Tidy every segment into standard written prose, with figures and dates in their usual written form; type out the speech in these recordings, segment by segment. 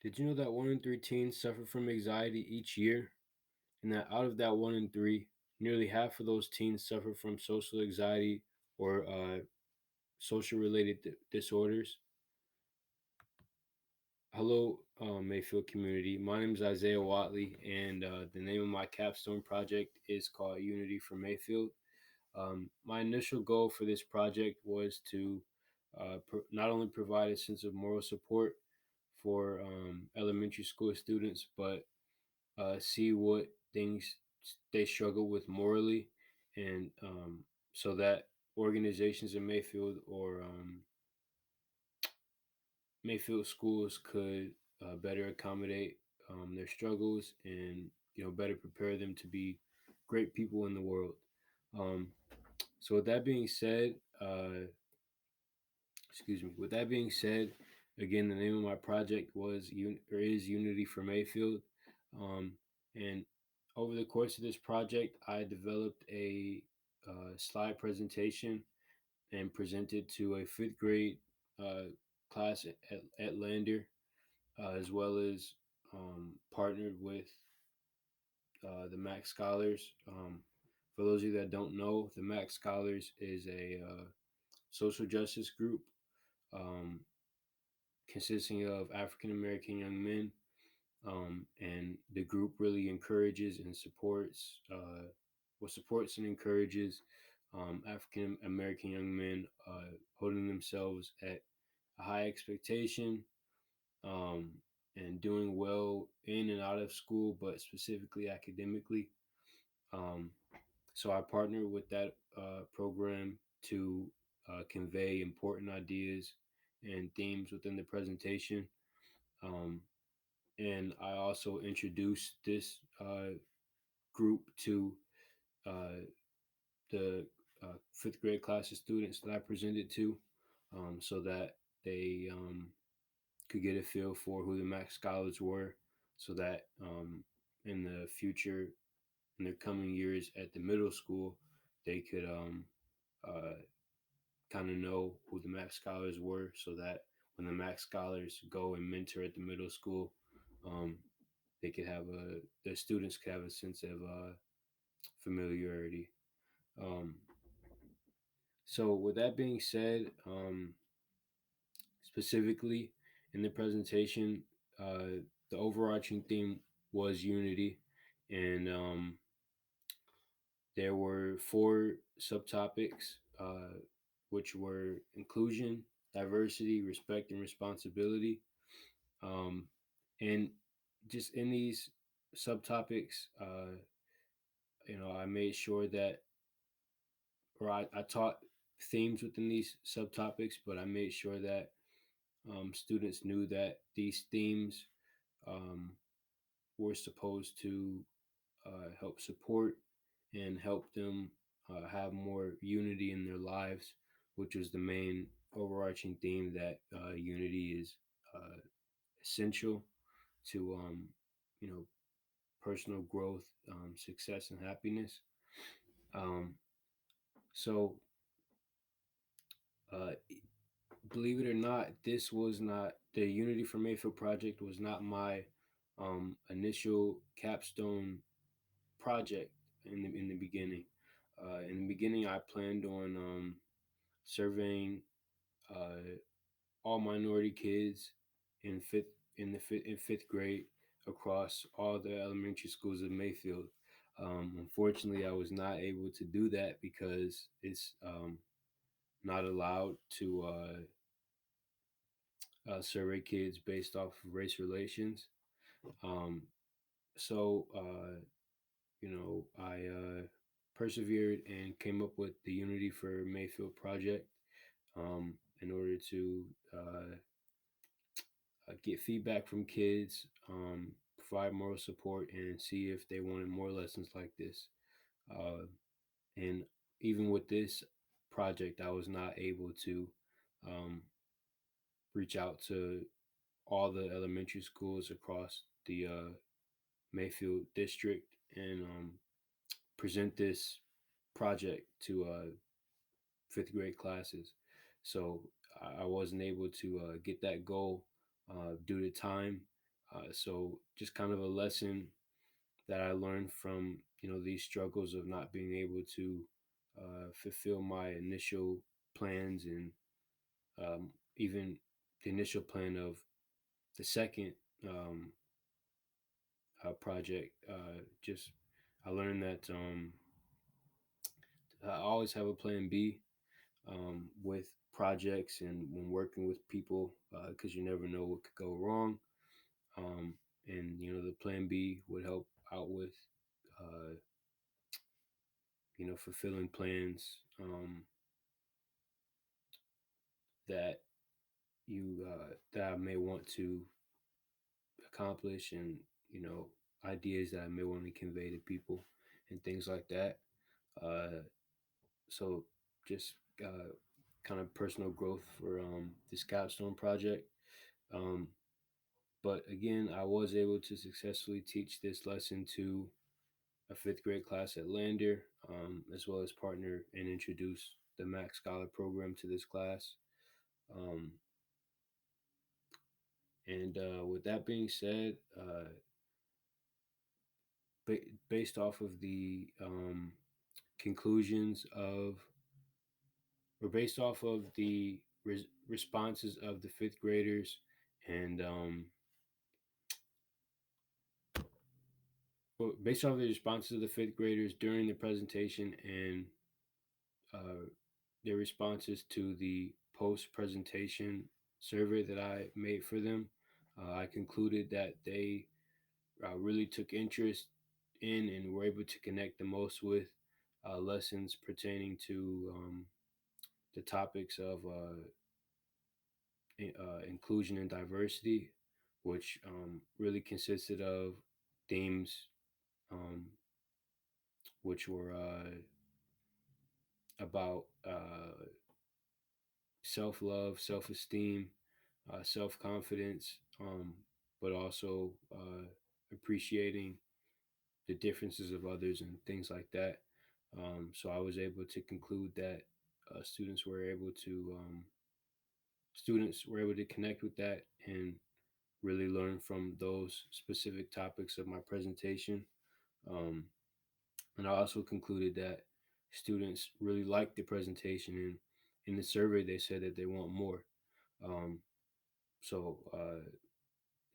Did you know that 1 in 3 teens suffer from anxiety each year? And that out of that 1 in 3, nearly half of those teens suffer from social anxiety or social related disorders? Hello, Mayfield community. My name is Isaiah Whately, and the name of my capstone project is called Unity for Mayfield. My initial goal for this project was to not only provide a sense of moral support for elementary school students, but see what things they struggle with morally, and so that organizations in Mayfield or Mayfield schools could better accommodate their struggles and better prepare them to be great people in the world. Um, so with that being said, excuse me. With that being said, again, the name of my project is Unity for Mayfield, and over the course of this project, I developed a slide presentation and presented to a fifth grade uh, class at Lander, as well as partnered with the Max Scholars. For those of you that don't know, the Max Scholars is a social justice group um, consisting of African American young men, and the group really encourages and supports and encourages African American young men holding themselves at a high expectation, um, and doing well in and out of school, but specifically academically. Um, so I partnered with that program to convey important ideas and themes within the presentation. Um, and I also introduced this group to uh, the fifth grade class of students that I presented to, so that they could get a feel for who the Max Scholars were, so that in the future, in the coming years at the middle school, they could uh, kind of know who the Max Scholars were, so that when the Max Scholars go and mentor at the middle school, um, they could have the students could have a sense of familiarity. Um, so with that being said, specifically in the presentation, the overarching theme was unity, and there were four subtopics, which were inclusion, diversity, respect, and responsibility. Um, and just in these subtopics, I made sure that, or I taught themes within these subtopics, but I made sure that students knew that these themes um, were supposed to help support and help them have more unity in their lives, which was the main overarching theme that unity is uh, essential to, you know, personal growth, success, and happiness. Um, so, uh, believe it or not, this was not the Unity for Mayfield project was not my initial capstone project in the beginning. In the beginning, I planned on surveying uh, all minority kids in fifth grade across all the elementary schools of Mayfield. Unfortunately, I was not able to do that because it's not allowed to survey kids based off of race relations. Um, so I persevered and came up with the Unity for Mayfield project in order to get feedback from kids, provide moral support, and see if they wanted more lessons like this. Uh, and even with this project, I was not able to um, reach out to all the elementary schools across the Mayfield district and present this project to fifth grade classes. So I wasn't able to get that goal due to time. So just kind of a lesson that I learned from these struggles of not being able to fulfill my initial plans, and even the initial plan of the second um, project. Just I learned that I always have a plan B with projects and when working with people, because you never know what could go wrong. Um, and the plan B would help out with uh, fulfilling plans that that I may want to accomplish, and ideas that I may want to convey to people and things like that. Uh, so just kind of personal growth for this capstone project. Um, but again, I was able to successfully teach this lesson to a fifth grade class at Lander, as well as partner and introduce the Max Scholar program to this class. Um, and with that being said, based off of the conclusions of, or based off of the responses of the fifth graders, and well, based off the responses of the fifth graders during the presentation, and uh, their responses to the post presentation survey that I made for them, I concluded that they really took interest in and were able to connect the most with lessons pertaining to the topics of inclusion and diversity, which really consisted of themes um, which were about self love, self esteem, self confidence, but also appreciating the differences of others and things like that. So I was able to conclude that students were able to connect with that and really learn from those specific topics of my presentation. Um, and I also concluded that students really liked the presentation, and in the survey they said that they want more. Um, so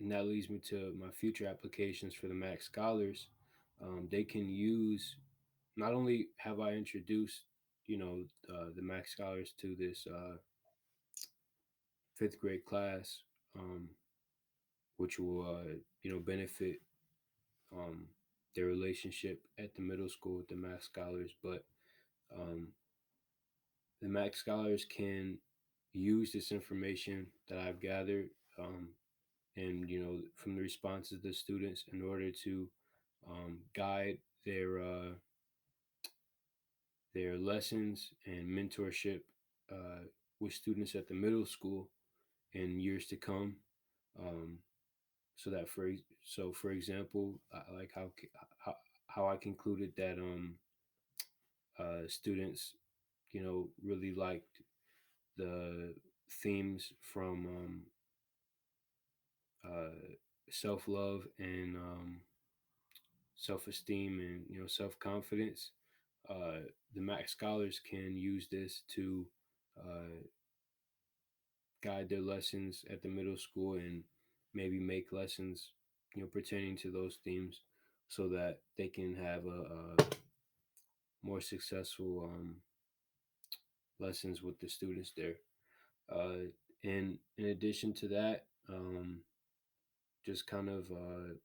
and that leads me to my future applications for the Max Scholars. They can use, not only have I introduced, the Max Scholars to this fifth grade class, um, which will, benefit um, their relationship at the middle school with the Max Scholars, but um, the Max Scholars can use this information that I've gathered, and from the responses of the students, in order to guide their lessons and mentorship uh, with students at the middle school in years to come. Um, so that for example, like how how I concluded that students really liked the themes from self love and self esteem, and self confidence. The Max Scholars can use this to uh, guide their lessons at the middle school, and maybe make lessons pertaining to those themes, so that they can have a more successful lessons with the students there. And in addition to that, just kind of a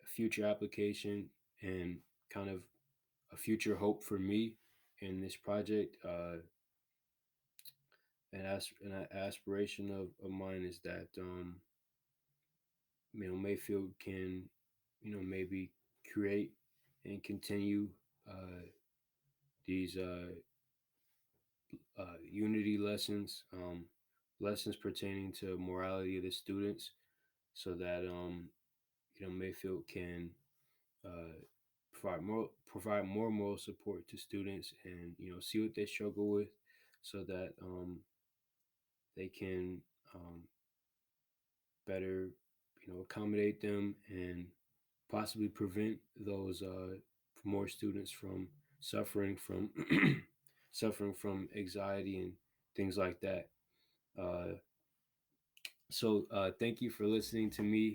future application, and kind of a future hope for me in this project. An aspiration of mine is that Mayfield can maybe create and continue these unity lessons, lessons pertaining to morality of the students, so that Mayfield can uh, provide more moral support to students, and see what they struggle with, so that they can better accommodate them and possibly prevent those more students from suffering from suffering from anxiety and things like that. Uh, so thank you for listening to me